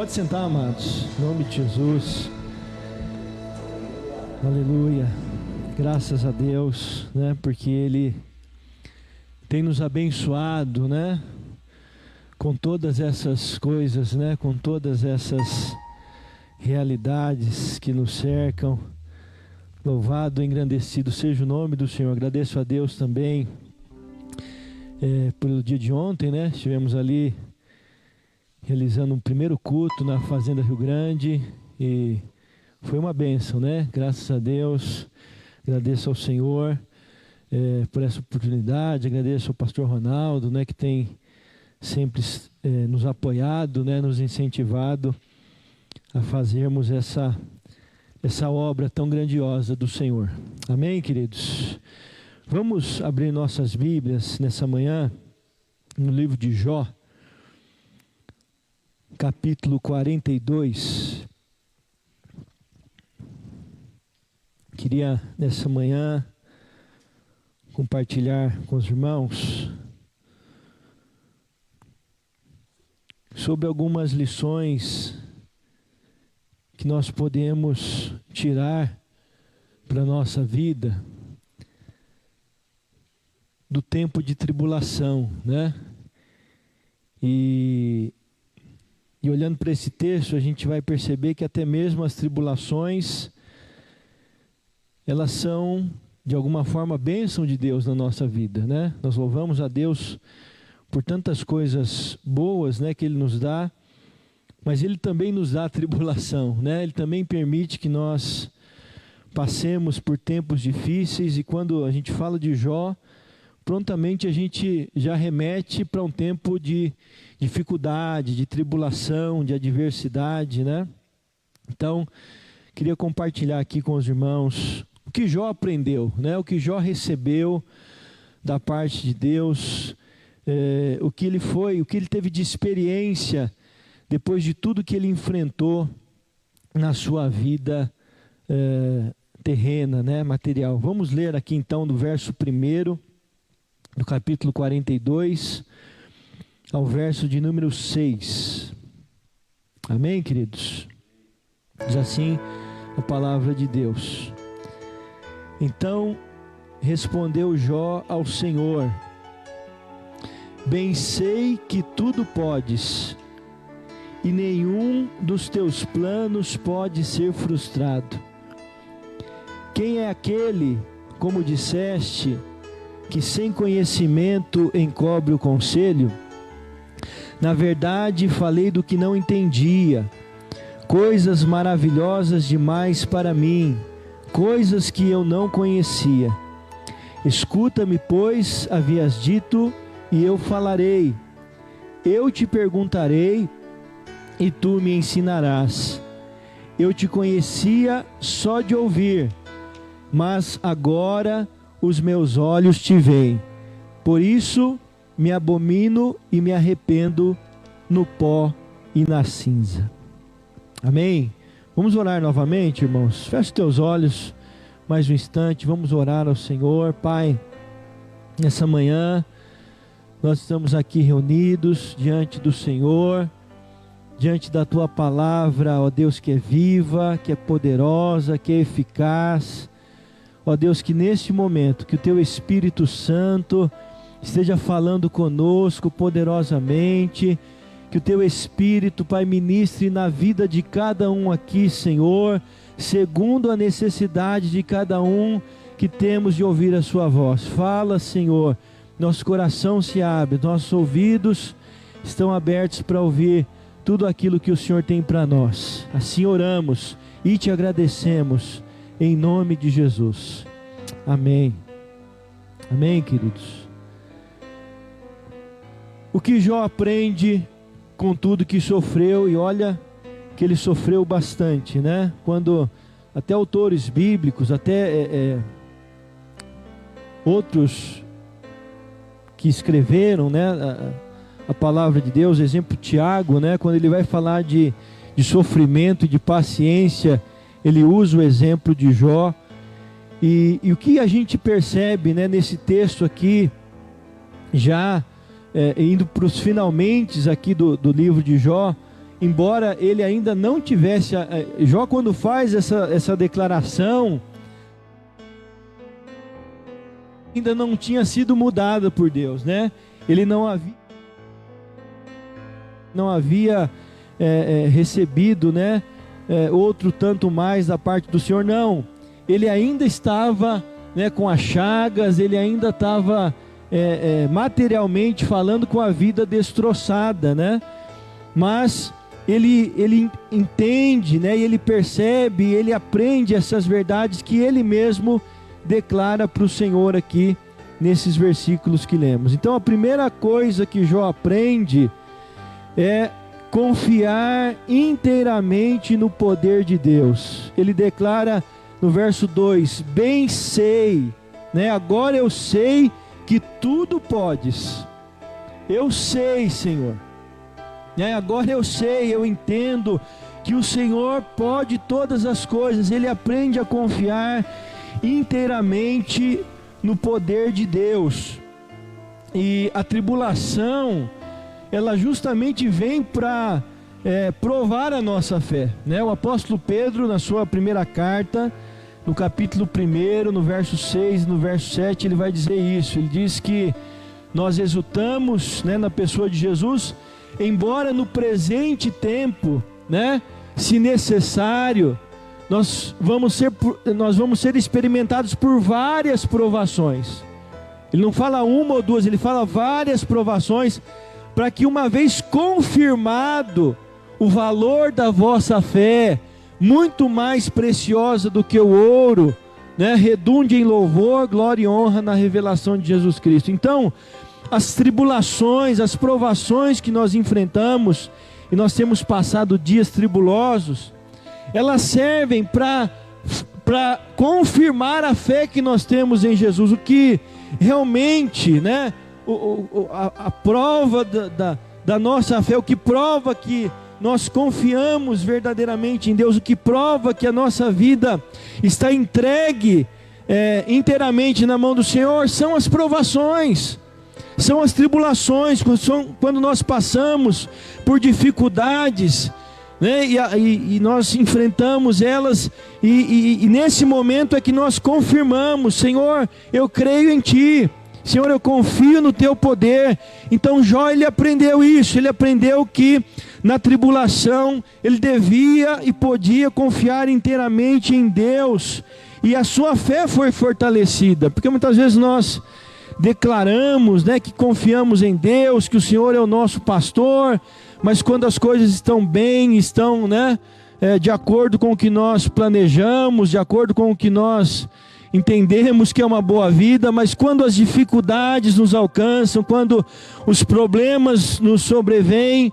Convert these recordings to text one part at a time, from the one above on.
Pode sentar, amados, em nome de Jesus. Aleluia. Graças a Deus, né? Porque Ele tem nos abençoado, né? Com todas essas coisas, né? Com todas essas realidades que nos cercam. Louvado, engrandecido seja o nome do Senhor. Agradeço a Deus também pelo dia de ontem, né? Estivemos ali realizando um primeiro culto na Fazenda Rio Grande e foi uma bênção, né? Graças a Deus. Agradeço ao Senhor por essa oportunidade. Agradeço ao pastor Ronaldo, né? Que tem sempre nos apoiado, né? Nos incentivado a fazermos essa obra tão grandiosa do Senhor. Amém, queridos? Vamos abrir nossas Bíblias nessa manhã no livro de Jó, capítulo 42. Queria nessa manhã compartilhar com os irmãos sobre algumas lições que nós podemos tirar para a nossa vida do tempo de tribulação, né? E olhando para esse texto, a gente vai perceber que até mesmo as tribulações, elas são, de alguma forma, bênção de Deus na nossa vida, né? Nós louvamos a Deus por tantas coisas boas, né, que Ele nos dá, mas Ele também nos dá tribulação, né? Ele também permite que nós passemos por tempos difíceis, e quando a gente fala de Jó, prontamente a gente já remete para um tempo de dificuldade, de tribulação, de adversidade, né? Então, queria compartilhar aqui com os irmãos o que Jó aprendeu, né? O que Jó recebeu da parte de Deus, o que ele teve de experiência depois de tudo que ele enfrentou na sua vida terrena, né? Material. Vamos ler aqui então do verso 1 do capítulo 42 ao verso de número 6. Amém, queridos? Diz assim a palavra de Deus. Então respondeu Jó ao Senhor: bem sei que tudo podes, e nenhum dos teus planos pode ser frustrado. Quem é aquele, como disseste, que sem conhecimento encobre o conselho? Na verdade, falei do que não entendia, coisas maravilhosas demais para mim, coisas que eu não conhecia. Escuta-me, pois, havias dito, e eu falarei. Eu te perguntarei, e tu me ensinarás. Eu te conhecia só de ouvir, mas agora os meus olhos te veem. Por isso me abomino e me arrependo no pó e na cinza. Amém? Vamos orar novamente, irmãos. Feche teus olhos mais um instante. Vamos orar ao Senhor. Pai, nessa manhã nós estamos aqui reunidos diante do Senhor, diante da Tua palavra, ó Deus, que é viva, que é poderosa, que é eficaz. Ó Deus, que neste momento, que o Teu Espírito Santo esteja falando conosco poderosamente, que o Teu Espírito, Pai, ministre na vida de cada um aqui, Senhor, segundo a necessidade de cada um que temos de ouvir a Sua voz. Fala, Senhor, nosso coração se abre, nossos ouvidos estão abertos para ouvir tudo aquilo que o Senhor tem para nós. Assim oramos e te agradecemos, em nome de Jesus. Amém. Amém, queridos. O que Jó aprende com tudo que sofreu, e olha que ele sofreu bastante, né? Quando até autores bíblicos, até outros que escreveram, né, a palavra de Deus, exemplo Tiago, né? Quando ele vai falar de sofrimento e de paciência, ele usa o exemplo de Jó. E o que a gente percebe, né, nesse texto aqui, já indo para os finalmente aqui do livro de Jó, embora ele ainda não tivesse, Jó quando faz essa declaração, ainda não tinha sido mudada por Deus, né? Ele não havia recebido, né, outro tanto mais da parte do Senhor, não. Ele ainda estava, né, com as chagas, ele ainda estava materialmente falando, com a vida destroçada, né? Mas ele entende, né, e ele percebe, ele aprende essas verdades que ele mesmo declara para o Senhor aqui nesses versículos que lemos. Então a primeira coisa que Jó aprende é confiar inteiramente no poder de Deus. Ele declara no verso 2: bem sei, né, agora eu sei que tudo podes. Eu sei, Senhor, né, agora eu sei, eu entendo que o Senhor pode todas as coisas. Ele aprende a confiar inteiramente no poder de Deus. E a tribulação, ela justamente vem para provar a nossa fé, né? O apóstolo Pedro, na sua primeira carta, no capítulo 1, no verso 6 e no verso 7, ele vai dizer isso. Ele diz que nós exultamos, né, na pessoa de Jesus, embora no presente tempo, né, se necessário, nós vamos ser experimentados por várias provações. Ele não fala uma ou duas, ele fala várias provações, para que uma vez confirmado o valor da vossa fé, muito mais preciosa do que o ouro, né, redunde em louvor, glória e honra na revelação de Jesus Cristo. Então, as tribulações, as provações que nós enfrentamos, e nós temos passado dias tribulosos, elas servem para confirmar a fé que nós temos em Jesus. O que realmente, né, a prova da nossa fé, o que prova que nós confiamos verdadeiramente em Deus, o que prova que a nossa vida está entregue inteiramente na mão do Senhor, são as provações, são as tribulações, quando nós passamos por dificuldades, né, e nós enfrentamos elas, e nesse momento é que nós confirmamos: Senhor, eu creio em Ti, Senhor, eu confio no Teu poder. Então Jó, ele aprendeu isso, ele aprendeu que na tribulação ele devia e podia confiar inteiramente em Deus, e a sua fé foi fortalecida, porque muitas vezes nós declaramos, né, que confiamos em Deus, que o Senhor é o nosso pastor, mas quando as coisas estão bem, estão, né, de acordo com o que nós planejamos, de acordo com o que nós entendemos que é uma boa vida, mas quando as dificuldades nos alcançam, quando os problemas nos sobrevêm,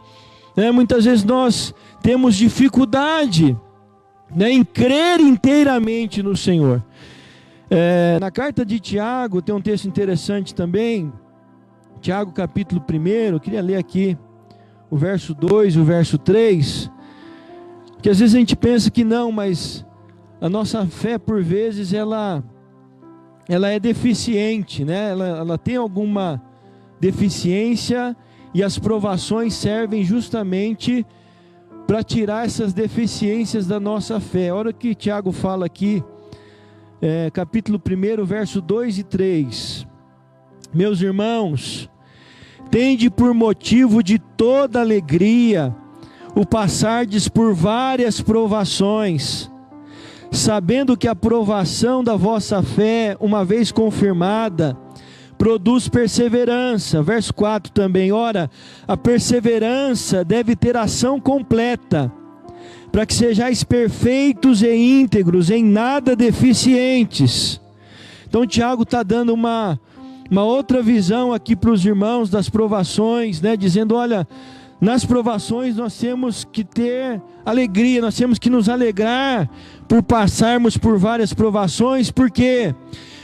né, muitas vezes nós temos dificuldade, né, em crer inteiramente no Senhor. Na carta de Tiago tem um texto interessante também, Tiago capítulo 1, eu queria ler aqui o verso 2 e o verso 3, que às vezes a gente pensa que não, mas a nossa fé por vezes ela é deficiente, né? Ela tem alguma deficiência, e as provações servem justamente para tirar essas deficiências da nossa fé. Olha o que Tiago fala aqui, capítulo 1, verso 2 e 3. Meus irmãos, tende por motivo de toda alegria o passardes por várias provações, sabendo que a provação da vossa fé, uma vez confirmada, produz perseverança. Verso 4 também: ora, a perseverança deve ter ação completa, para que sejais perfeitos e íntegros, em nada deficientes. Então Tiago está dando uma outra visão aqui para os irmãos das provações, né? Dizendo: olha, nas provações nós temos que ter alegria, nós temos que nos alegrar por passarmos por várias provações. Por quê?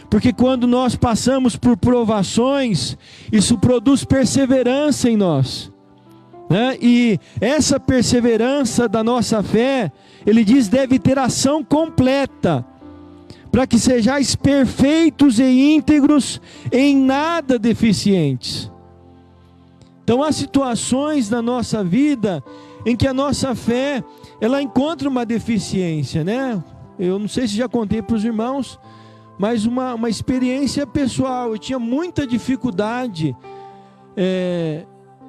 Porque quando nós passamos por provações, isso produz perseverança em nós, né? E essa perseverança da nossa fé, ele diz, deve ter ação completa, para que sejais perfeitos e íntegros, em nada deficientes. Então há situações na nossa vida em que a nossa fé, ela encontra uma deficiência, né? Eu não sei se já contei para os irmãos, mas uma experiência pessoal. Eu tinha muita dificuldade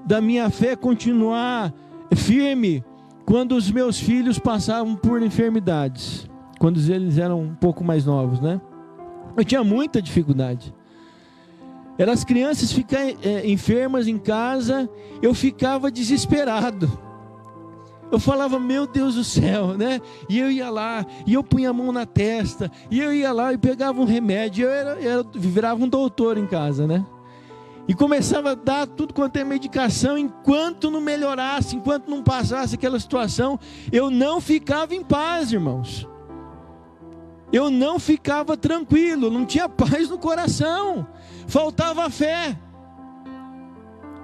da minha fé continuar firme quando os meus filhos passavam por enfermidades, quando eles eram um pouco mais novos, né? Eu tinha muita dificuldade. Eram as crianças ficarem enfermas em casa, eu ficava desesperado. Eu falava, meu Deus do céu, né? E eu ia lá, e eu punha a mão na testa, e eu ia lá e pegava um remédio. Eu virava um doutor em casa, né? E começava a dar tudo quanto é medicação. Enquanto não melhorasse, enquanto não passasse aquela situação, eu não ficava em paz, irmãos. Eu não ficava tranquilo, não tinha paz no coração. Faltava fé,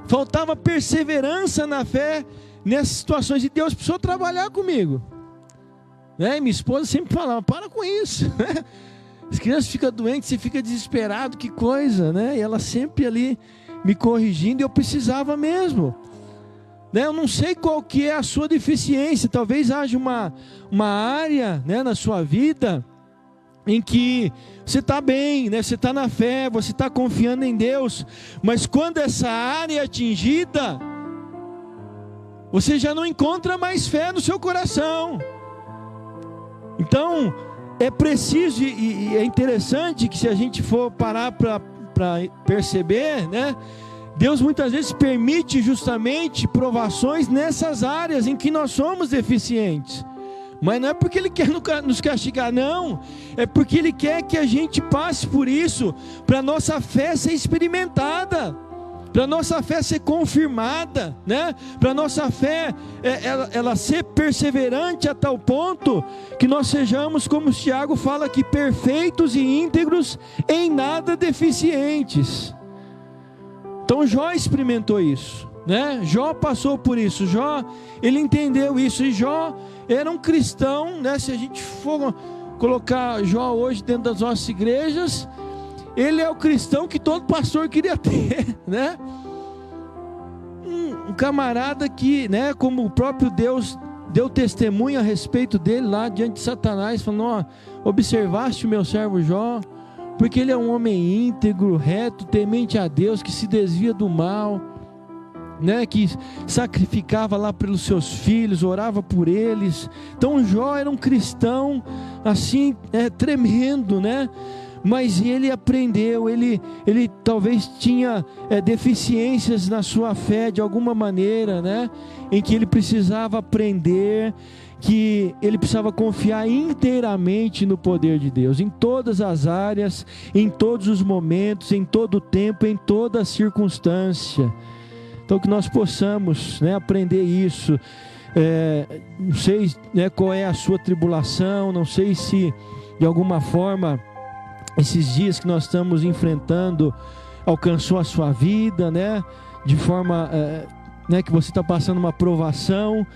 faltava perseverança na fé nessas situações. E Deus precisou trabalhar comigo, né? Minha esposa sempre falava, para com isso, né? As crianças ficam doentes, você fica desesperado, que coisa, né? E ela sempre ali me corrigindo, e eu precisava mesmo, né? Eu não sei qual que é a sua deficiência. Talvez haja uma área, né, na sua vida em que você está bem, né? Você está na fé, você está confiando em Deus, mas quando essa área é atingida, você já não encontra mais fé no seu coração. Então é preciso, e é interessante que, se a gente for parar para perceber, né? Deus muitas vezes permite justamente provações nessas áreas em que nós somos deficientes. Mas não é porque Ele quer nos castigar, não. É porque Ele quer que a gente passe por isso, para a nossa fé ser experimentada, para a nossa fé ser confirmada, né? Para a nossa fé ela ser perseverante a tal ponto que nós sejamos, como Tiago fala aqui, perfeitos e íntegros, em nada deficientes. Então Jó experimentou isso, né? Jó passou por isso. Jó, ele entendeu isso. E Jó era um cristão, né? Se a gente for colocar Jó hoje dentro das nossas igrejas, ele é o cristão que todo pastor queria ter, né? Um camarada que, né, como o próprio Deus deu testemunho a respeito dele lá diante de Satanás, falando, observaste o meu servo Jó, porque ele é um homem íntegro, reto, temente a Deus, que se desvia do mal, né, que sacrificava lá pelos seus filhos, orava por eles. Então Jó era um cristão assim, tremendo, né? Mas ele aprendeu, ele talvez tinha deficiências na sua fé de alguma maneira, né? Em que ele precisava aprender, que ele precisava confiar inteiramente no poder de Deus, em todas as áreas, em todos os momentos, em todo o tempo, em toda circunstância. Então que nós possamos, né, aprender isso. Não sei, né, qual é a sua tribulação, não sei se de alguma forma esses dias que nós estamos enfrentando alcançou a sua vida, né? De forma né, que você está passando uma provação,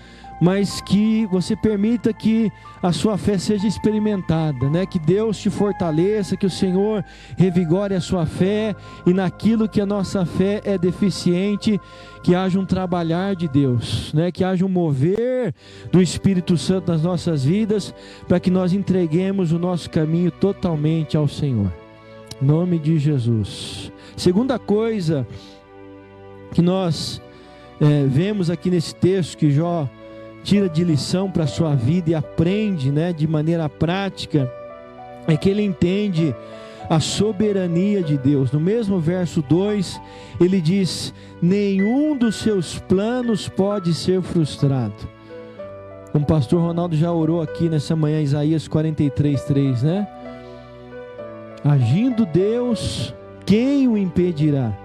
mas que você permita que a sua fé seja experimentada, né? Que Deus te fortaleça, que o Senhor revigore a sua fé, e naquilo que a nossa fé é deficiente, que haja um trabalhar de Deus, né? Que haja um mover do Espírito Santo nas nossas vidas, para que nós entreguemos o nosso caminho totalmente ao Senhor, em nome de Jesus. Segunda coisa que nós vemos aqui nesse texto, que Jó tira de lição para a sua vida e aprende, né, de maneira prática, é que ele entende a soberania de Deus. No mesmo verso 2, ele diz: nenhum dos seus planos pode ser frustrado. O pastor Ronaldo já orou aqui nessa manhã, Isaías 43:3, né? Agindo Deus, quem o impedirá?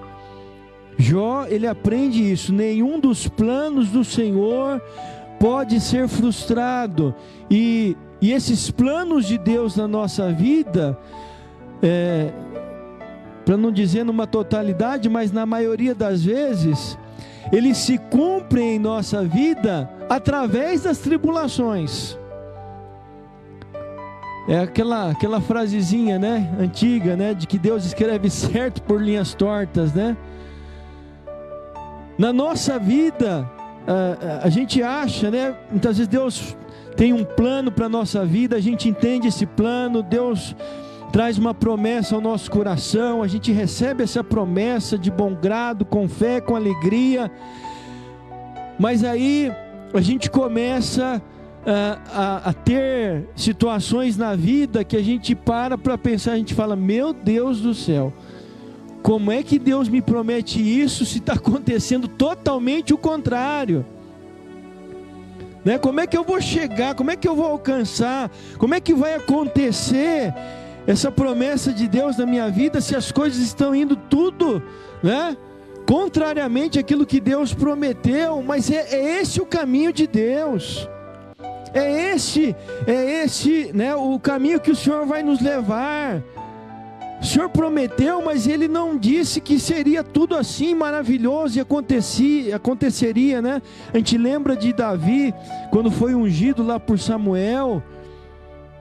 Jó, ele aprende isso: nenhum dos planos do Senhor pode ser frustrado. E esses planos de Deus na nossa vida, para não dizer numa totalidade, mas na maioria das vezes, eles se cumprem em nossa vida através das tribulações. É aquela frasezinha, né, antiga, né, de que Deus escreve certo por linhas tortas, né? Na nossa vida, a gente acha, né? Muitas vezes Deus tem um plano para a nossa vida, a gente entende esse plano, Deus traz uma promessa ao nosso coração, a gente recebe essa promessa de bom grado, com fé, com alegria, mas aí a gente começa a ter situações na vida que a gente para pensar, a gente fala, meu Deus do céu, como é que Deus me promete isso se está acontecendo totalmente o contrário? Né? Como é que eu vou chegar? Como é que eu vou alcançar? Como é que vai acontecer essa promessa de Deus na minha vida se as coisas estão indo tudo, né, contrariamente àquilo que Deus prometeu? Mas é esse o caminho de Deus. É esse, né, o caminho que o Senhor vai nos levar. O Senhor prometeu, mas Ele não disse que seria tudo assim maravilhoso e aconteceria, né? A gente lembra de Davi, quando foi ungido lá por Samuel,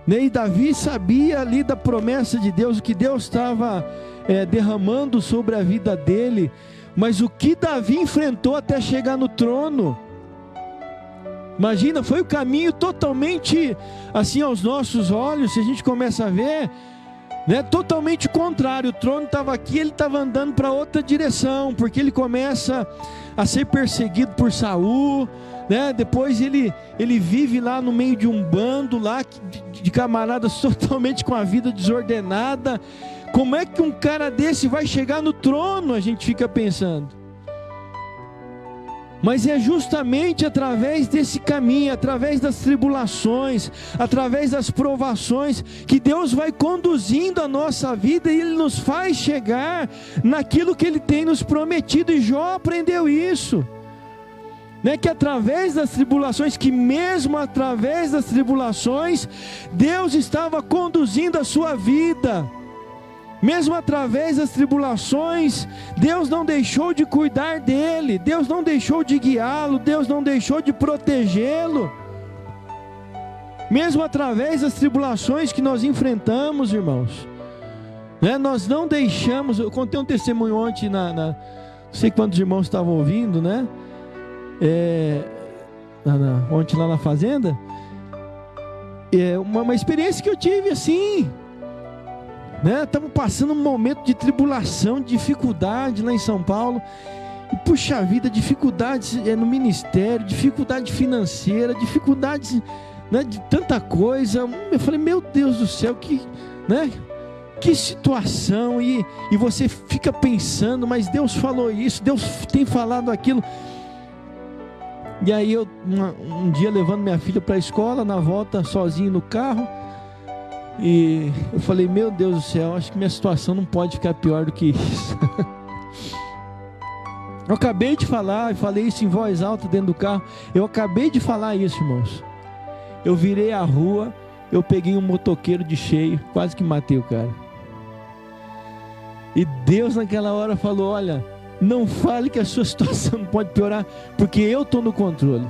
né? E Davi sabia ali da promessa de Deus, o que Deus estava derramando sobre a vida dele, mas o que Davi enfrentou até chegar no trono, imagina, foi o caminho totalmente assim aos nossos olhos, se a gente começa a ver, né, totalmente contrário. O trono estava aqui, ele estava andando para outra direção, porque ele começa a ser perseguido por Saul, né? Depois ele vive lá no meio de um bando lá de camaradas totalmente com a vida desordenada. Como é que um cara desse vai chegar no trono? A gente fica pensando. Mas é justamente através desse caminho, através das tribulações, através das provações, que Deus vai conduzindo a nossa vida e Ele nos faz chegar naquilo que Ele tem nos prometido. E Jó aprendeu isso, né? Que através das tribulações, que mesmo através das tribulações, Deus estava conduzindo a sua vida. Mesmo através das tribulações, Deus não deixou de cuidar dele, Deus não deixou de guiá-lo, Deus não deixou de protegê-lo. Mesmo através das tribulações que nós enfrentamos, irmãos, né, nós não deixamos. Eu contei um testemunho ontem, não sei quantos irmãos estavam ouvindo, né? Ontem lá na fazenda, uma experiência que eu tive assim, né? Estamos passando um momento de tribulação, de dificuldade lá em São Paulo, e puxa vida, dificuldades no ministério, dificuldade financeira, dificuldades, né, de tanta coisa. Eu falei, meu Deus do céu, que situação, e você fica pensando, mas Deus falou isso, Deus tem falado aquilo. E aí eu um dia levando minha filha para a escola, na volta sozinho no carro, e eu falei, meu Deus do céu, acho que minha situação não pode ficar pior do que isso. Eu acabei de falar, e falei isso em voz alta dentro do carro, eu acabei de falar isso, irmãos. Eu virei a rua, eu peguei um motoqueiro de cheio, quase que matei o cara. E Deus naquela hora falou, olha, não fale que a sua situação não pode piorar, porque eu estou no controle.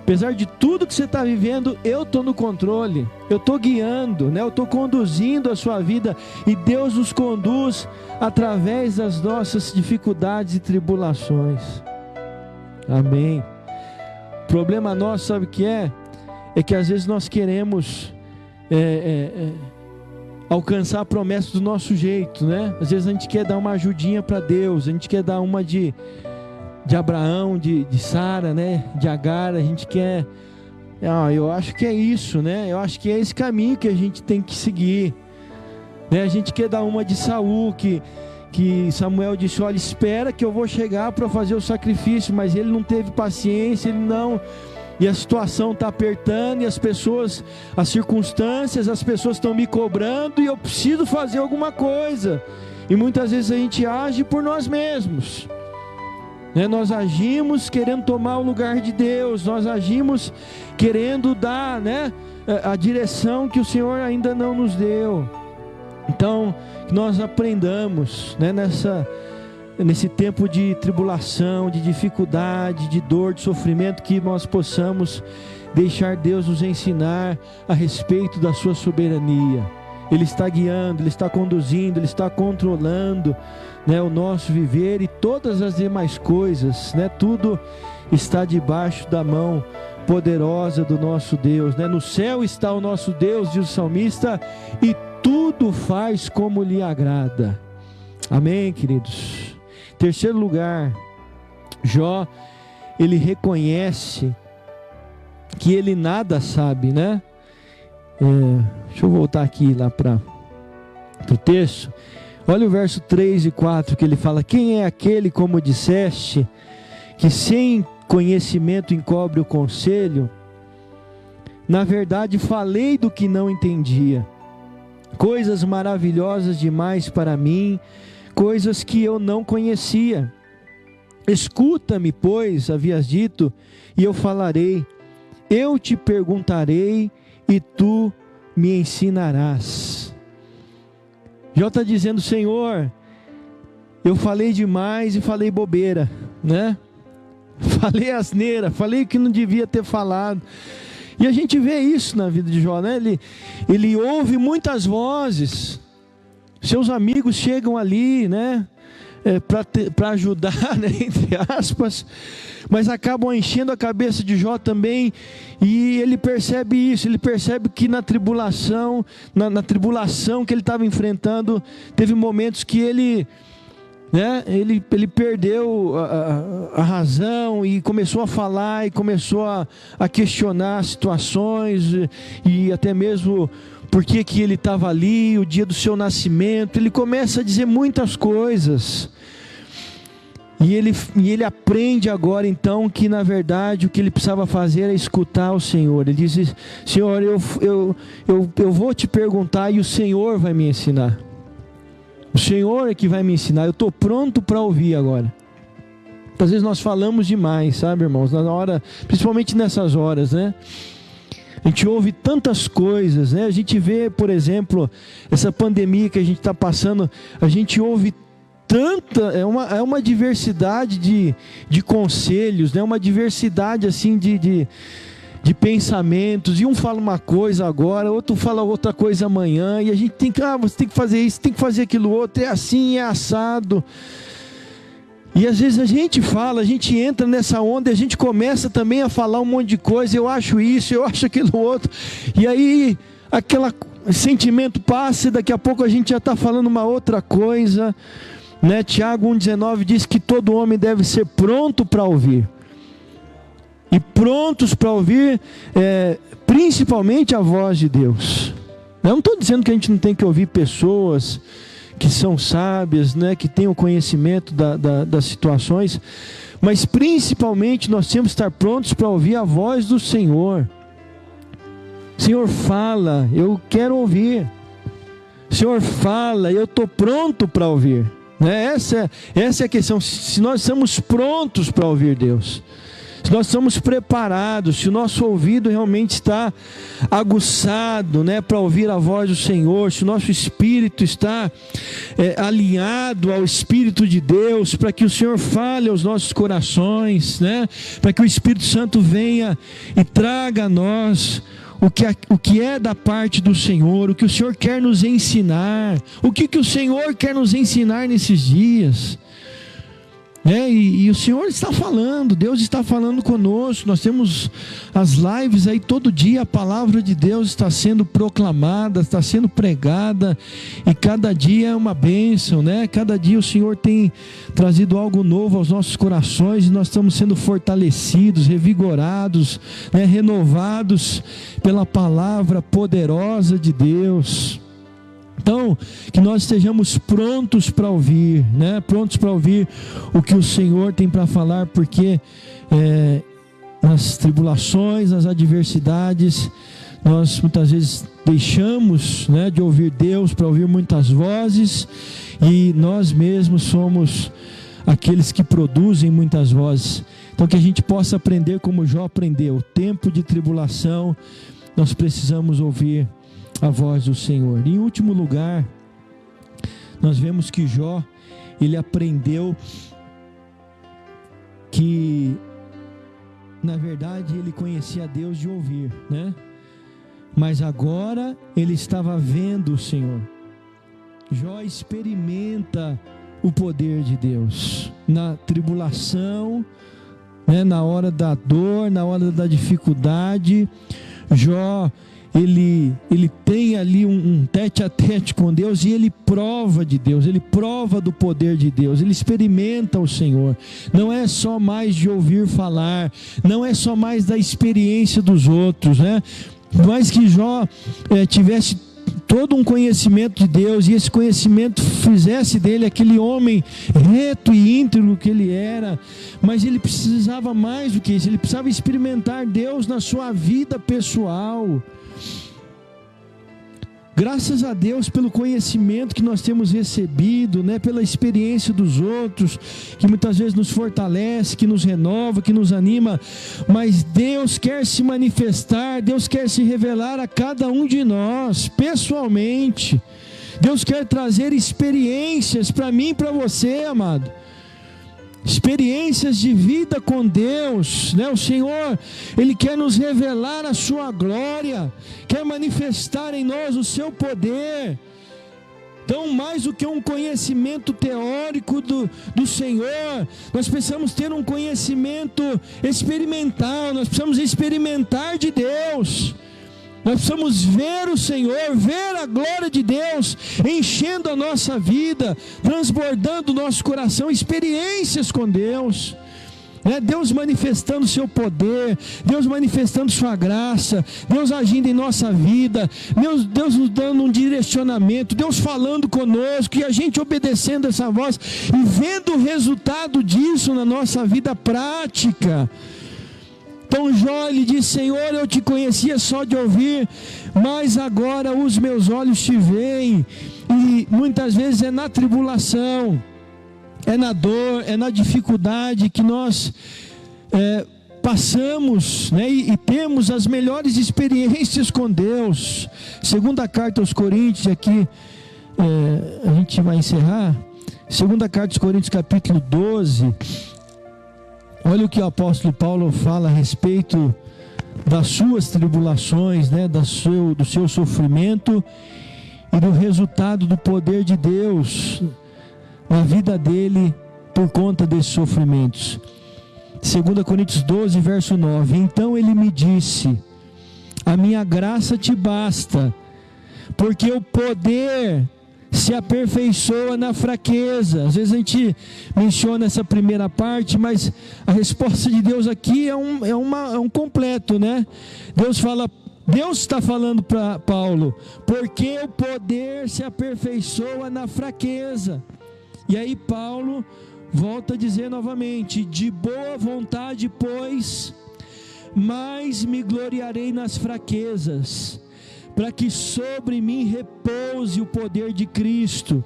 Apesar de tudo que você está vivendo, eu estou no controle, eu estou guiando, né? Eu estou conduzindo a sua vida, e Deus nos conduz através das nossas dificuldades e tribulações. Amém. O problema nosso, sabe o que é? É que às vezes nós queremos alcançar a promessa do nosso jeito, né? Às vezes a gente quer dar uma ajudinha para Deus, a gente quer dar uma de Abraão, de Sara, né? De Agar, a gente quer, eu acho que é isso, né? Eu acho que é esse caminho que a gente tem que seguir, né? A gente quer dar uma de Saul, que Samuel disse, olha, espera que eu vou chegar para fazer o sacrifício, mas ele não teve paciência, e a situação está apertando, e as circunstâncias, as pessoas estão me cobrando, e eu preciso fazer alguma coisa. E muitas vezes a gente age por nós mesmos, né? Nós agimos querendo tomar o lugar de Deus, nós agimos querendo dar, né, a direção que o Senhor ainda não nos deu. Então, que nós aprendamos, né, nesse tempo de tribulação, de dificuldade, de dor, de sofrimento, que nós possamos deixar Deus nos ensinar a respeito da sua soberania. Ele está guiando, Ele está conduzindo, Ele está controlando, né, o nosso viver e todas as demais coisas, né, tudo está debaixo da mão poderosa do nosso Deus, né? No céu está o nosso Deus, diz o salmista, e tudo faz como lhe agrada. Amém, queridos? Em terceiro lugar, Jó, ele reconhece que ele nada sabe, né? Deixa eu voltar aqui lá para o texto. Olha o verso 3 e 4 que ele fala: quem é aquele, como disseste, que sem conhecimento encobre o conselho? Na verdade falei do que não entendia, coisas maravilhosas demais para mim, coisas que eu não conhecia. Escuta-me, pois, havias dito, e eu falarei. Eu te perguntarei e tu me ensinarás. Jó está dizendo: Senhor, eu falei demais e falei bobeira, né? Falei asneira, falei o que não devia ter falado. E a gente vê isso na vida de Jó, né? Ele ouve muitas vozes, seus amigos chegam ali, né? Para ajudar, né? Entre aspas, mas acabam enchendo a cabeça de Jó também, e ele percebe isso, ele percebe que na tribulação que ele estava enfrentando, teve momentos que ele perdeu a razão e começou a falar, e começou a questionar situações, e até mesmo por que ele estava ali, o dia do seu nascimento. Ele começa a dizer muitas coisas, e ele aprende agora então que na verdade o que ele precisava fazer é escutar o Senhor. Ele diz: Senhor, eu vou te perguntar e o Senhor vai me ensinar. O Senhor é que vai me ensinar, eu estou pronto para ouvir agora. Às vezes nós falamos demais, sabe, irmãos, na hora, principalmente nessas horas, né? A gente ouve tantas coisas, né? A gente vê, por exemplo, essa pandemia que a gente está passando, a gente ouve tanta, é uma diversidade de conselhos, né? Uma diversidade assim de pensamentos, e um fala uma coisa agora, outro fala outra coisa amanhã, e a gente tem que, você tem que fazer isso, tem que fazer aquilo outro, é assim, é assado. E às vezes a gente entra nessa onda, e a gente começa também a falar um monte de coisa: eu acho isso, eu acho aquilo outro, e aí aquele sentimento passa, e daqui a pouco a gente já está falando uma outra coisa, né? Tiago 1,19 diz que todo homem deve ser pronto para ouvir, e prontos para ouvir principalmente a voz de Deus. Eu não estou dizendo que a gente não tem que ouvir pessoas que são sábias, né, que têm o conhecimento das situações, mas principalmente nós temos que estar prontos para ouvir a voz do Senhor. Senhor, fala, eu quero ouvir. Senhor, fala, eu estou pronto para ouvir, né? Essa é a questão. Se nós estamos prontos para ouvir Deus, se nós estamos preparados, se o nosso ouvido realmente está aguçado, né, para ouvir a voz do Senhor, se o nosso espírito está alinhado ao Espírito de Deus, para que o Senhor fale aos nossos corações, né, para que o Espírito Santo venha e traga a nós o que é da parte do Senhor, o que o Senhor quer nos ensinar, o que o Senhor quer nos ensinar nesses dias. E o Senhor está falando, Deus está falando conosco. Nós temos as lives aí todo dia, a palavra de Deus está sendo proclamada, está sendo pregada, e cada dia é uma bênção, né? Cada dia o Senhor tem trazido algo novo aos nossos corações, e nós estamos sendo fortalecidos, revigorados, né? Renovados pela palavra poderosa de Deus. Então, que nós estejamos prontos para ouvir, né? Prontos para ouvir o que o Senhor tem para falar, porque nas tribulações, nas adversidades, nós muitas vezes deixamos, né, de ouvir Deus para ouvir muitas vozes, e nós mesmos somos aqueles que produzem muitas vozes. Então, que a gente possa aprender como Jó aprendeu. Tempo de tribulação, nós precisamos ouvir a voz do Senhor. E em último lugar, nós vemos que Jó, ele aprendeu que, na verdade, ele conhecia a Deus de ouvir, né? Mas agora ele estava vendo o Senhor. Jó experimenta o poder de Deus na tribulação, né? Na hora da dor, na hora da dificuldade, Jó, ele tem ali um tete-a-tete com Deus, e ele prova de Deus, ele prova do poder de Deus, ele experimenta o Senhor. Não é só mais de ouvir falar, não é só mais da experiência dos outros, né? Mas que Jó tivesse todo um conhecimento de Deus, e esse conhecimento fizesse dele aquele homem reto e íntegro que ele era. Mas ele precisava mais do que isso, ele precisava experimentar Deus na sua vida pessoal. Graças a Deus pelo conhecimento que nós temos recebido, né? Pela experiência dos outros, que muitas vezes nos fortalece, que nos renova, que nos anima. Mas Deus quer se manifestar, Deus quer se revelar a cada um de nós, pessoalmente. Deus quer trazer experiências para mim e para você, amado. Experiências de vida com Deus, né? O Senhor, Ele quer nos revelar a sua glória, quer manifestar em nós o seu poder. Então, mais do que um conhecimento teórico do Senhor, nós precisamos ter um conhecimento experimental, nós precisamos experimentar de Deus. Nós precisamos ver o Senhor, ver a glória de Deus enchendo a nossa vida, transbordando o nosso coração, experiências com Deus, né? Deus manifestando o seu poder, Deus manifestando sua graça, Deus agindo em nossa vida, Deus nos dando um direcionamento, Deus falando conosco, e a gente obedecendo essa voz e vendo o resultado disso na nossa vida prática. Então Jó, ele diz: Senhor, eu te conhecia só de ouvir, mas agora os meus olhos te veem. E muitas vezes é na tribulação, é na dor, é na dificuldade que nós passamos, né? E temos as melhores experiências com Deus. Segunda carta aos Coríntios, aqui a gente vai encerrar. Segunda carta aos Coríntios, capítulo 12. Olha o que o apóstolo Paulo fala a respeito das suas tribulações, né? do seu sofrimento e do resultado do poder de Deus na vida dele por conta desses sofrimentos. 2 Coríntios 12, verso 9. Então ele me disse: a minha graça te basta, porque o poder se aperfeiçoa na fraqueza. Às vezes a gente menciona essa primeira parte, mas a resposta de Deus aqui é um completo, né? Deus está falando para Paulo: porque o poder se aperfeiçoa na fraqueza. E aí Paulo volta a dizer novamente: de boa vontade, pois, mais me gloriarei nas fraquezas, para que sobre mim repouse o poder de Cristo.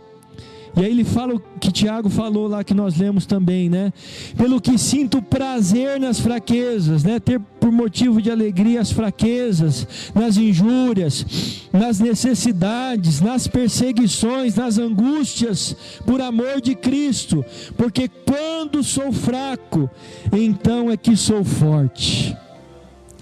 E aí ele fala o que Tiago falou lá, que nós lemos também, né? Pelo que sinto prazer nas fraquezas, né? Ter por motivo de alegria as fraquezas, nas injúrias, nas necessidades, nas perseguições, nas angústias, por amor de Cristo. Porque quando sou fraco, então é que sou forte.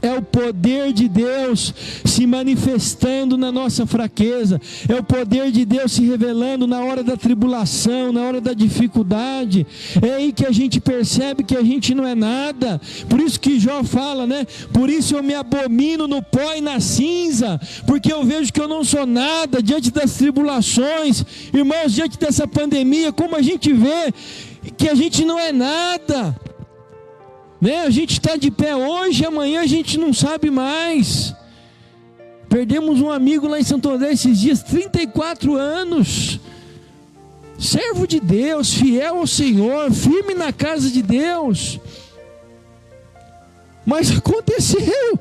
É o poder de Deus se manifestando na nossa fraqueza. É o poder de Deus se revelando na hora da tribulação, na hora da dificuldade. É aí que a gente percebe que a gente não é nada. Por isso que Jó fala, né? Por isso eu me abomino no pó e na cinza, porque eu vejo que eu não sou nada diante das tribulações. Irmãos, diante dessa pandemia, como a gente vê que a gente não é nada, né? A gente está de pé hoje, amanhã a gente não sabe mais. Perdemos um amigo lá em Santo André esses dias, 34 anos, servo de Deus, fiel ao Senhor, firme na casa de Deus, mas aconteceu.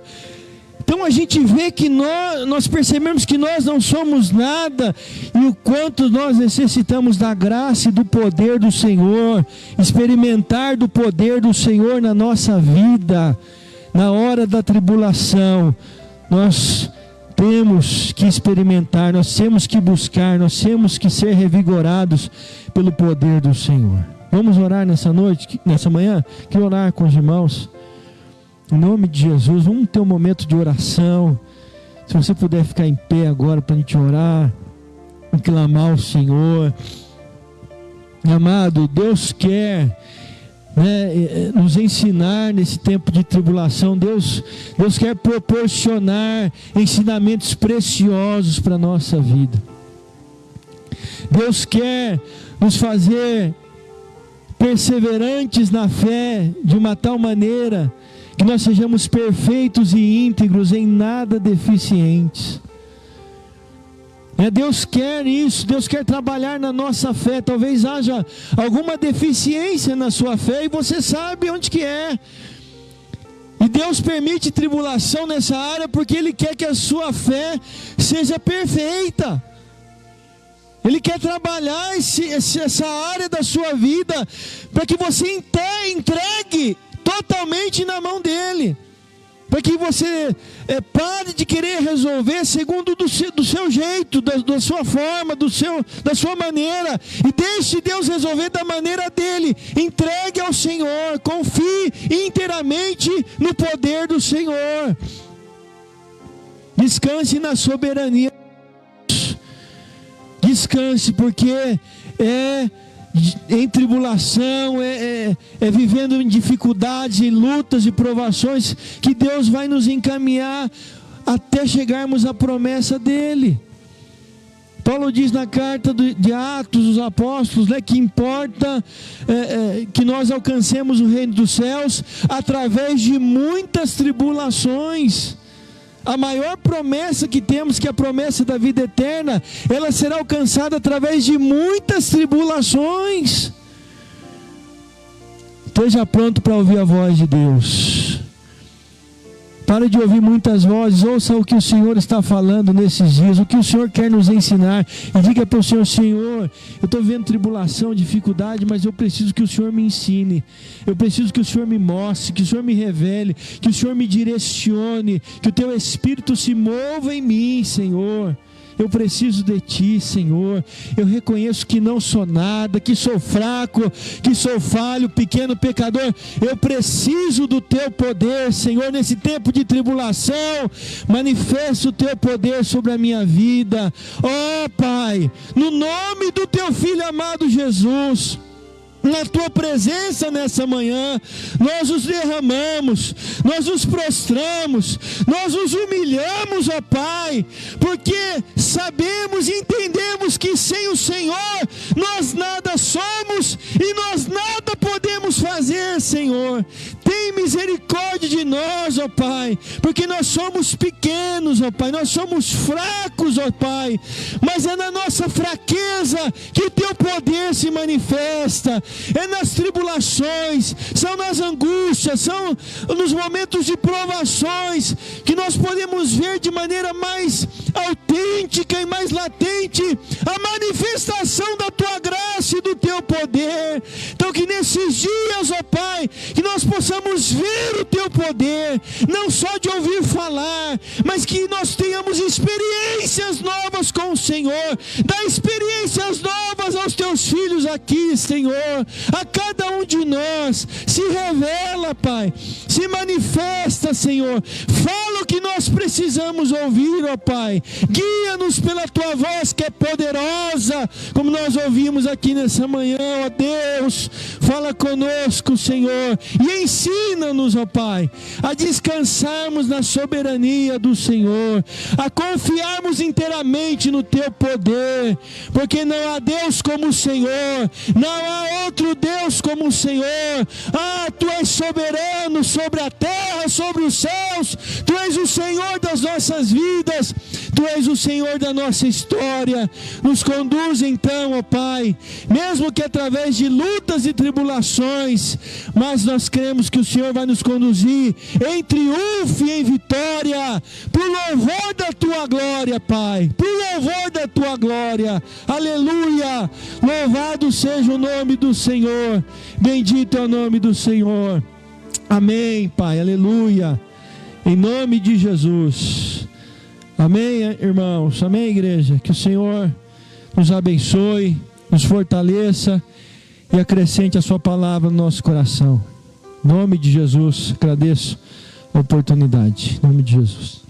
Então a gente vê que nós percebemos que nós não somos nada, e o quanto nós necessitamos da graça e do poder do Senhor, experimentar do poder do Senhor na nossa vida, na hora da tribulação. Nós temos que experimentar, nós temos que buscar, nós temos que ser revigorados pelo poder do Senhor. Vamos orar nessa noite, nessa manhã? Quero orar com os irmãos. Em nome de Jesus, vamos ter um momento de oração. Se você puder ficar em pé agora para a gente orar e clamar ao Senhor. Amado, Deus quer nos ensinar nesse tempo de tribulação. Deus quer proporcionar ensinamentos preciosos para a nossa vida. Deus quer nos fazer perseverantes na fé de uma tal maneira que nós sejamos perfeitos e íntegros, em nada deficientes. Deus quer isso, Deus quer trabalhar na nossa fé. Talvez haja alguma deficiência na sua fé e você sabe onde que é. E Deus permite tribulação nessa área porque Ele quer que a sua fé seja perfeita. Ele quer trabalhar essa área da sua vida para que você entregue totalmente na mão dEle. Para que você pare de querer resolver segundo do seu jeito, da sua forma, da sua maneira, e deixe Deus resolver da maneira dEle. Entregue ao Senhor, confie inteiramente no poder do Senhor. Descanse na soberania. Descanse, porque em tribulação, vivendo em dificuldades, em lutas e provações, que Deus vai nos encaminhar até chegarmos à promessa dEle. Paulo diz na carta de Atos dos Apóstolos, que importa que nós alcancemos o reino dos céus através de muitas tribulações. A maior promessa que temos, que é a promessa da vida eterna, ela será alcançada através de muitas tribulações. Esteja pronto para ouvir a voz de Deus. Pare de ouvir muitas vozes, ouça o que o Senhor está falando nesses dias, o que o Senhor quer nos ensinar, e diga para o Senhor: Senhor, eu estou vendo tribulação, dificuldade, mas eu preciso que o Senhor me ensine, eu preciso que o Senhor me mostre, que o Senhor me revele, que o Senhor me direcione, que o Teu Espírito se mova em mim, Senhor. Eu preciso de Ti, Senhor. Eu reconheço que não sou nada, que sou fraco, que sou falho, pequeno pecador. Eu preciso do Teu poder, Senhor. Nesse tempo de tribulação, manifesta o Teu poder sobre a minha vida. Ó Pai, no nome do Teu Filho amado Jesus, na Tua presença nessa manhã, nós nos derramamos, nós nos prostramos, nós nos humilhamos, ó Pai, porque sabemos e entendemos que sem o Senhor nós nada somos e nós nada podemos fazer, Senhor. Tem misericórdia de nós, ó Pai, porque nós somos pequenos, ó Pai, nós somos fracos, ó Pai, mas é na nossa fraqueza que o Teu poder se manifesta. É nas tribulações, são nas angústias, são nos momentos de provações que nós podemos ver de maneira mais autêntica e mais latente a manifestação da Tua graça e do Teu poder. Então que nesses dias, ó Pai, que nós possamos ver o Teu poder, não só de ouvir falar, mas que nós tenhamos experiências novas com o Senhor. Dá experiências novas aos Teus filhos aqui, Senhor. A cada um de nós, se revela, Pai, se manifesta, Senhor, fala o que nós precisamos ouvir, ó Pai, guia-nos pela Tua voz que é poderosa, como nós ouvimos aqui nessa manhã, ó Deus. Fala conosco, Senhor, e ensina-nos, ó Pai, a descansarmos na soberania do Senhor, a confiarmos inteiramente no Teu poder, porque não há Deus como o Senhor, não há outro Deus como o Senhor. Tu és soberano sobre a terra, sobre os céus. Tu és o Senhor das nossas vidas, Tu és o Senhor da nossa história. Nos conduz então, ó Pai, mesmo que através de lutas e tribulações, mas nós cremos que o Senhor vai nos conduzir em triunfo e em vitória, por louvor da Tua glória, Pai, por louvor da Tua glória. Aleluia, louvado seja o nome do Senhor, bendito é o nome do Senhor. Amém, Pai, aleluia, em nome de Jesus. Amém, irmãos, amém, igreja. Que o Senhor nos abençoe, nos fortaleça e acrescente a Sua palavra no nosso coração. Em nome de Jesus, agradeço a oportunidade. Em nome de Jesus.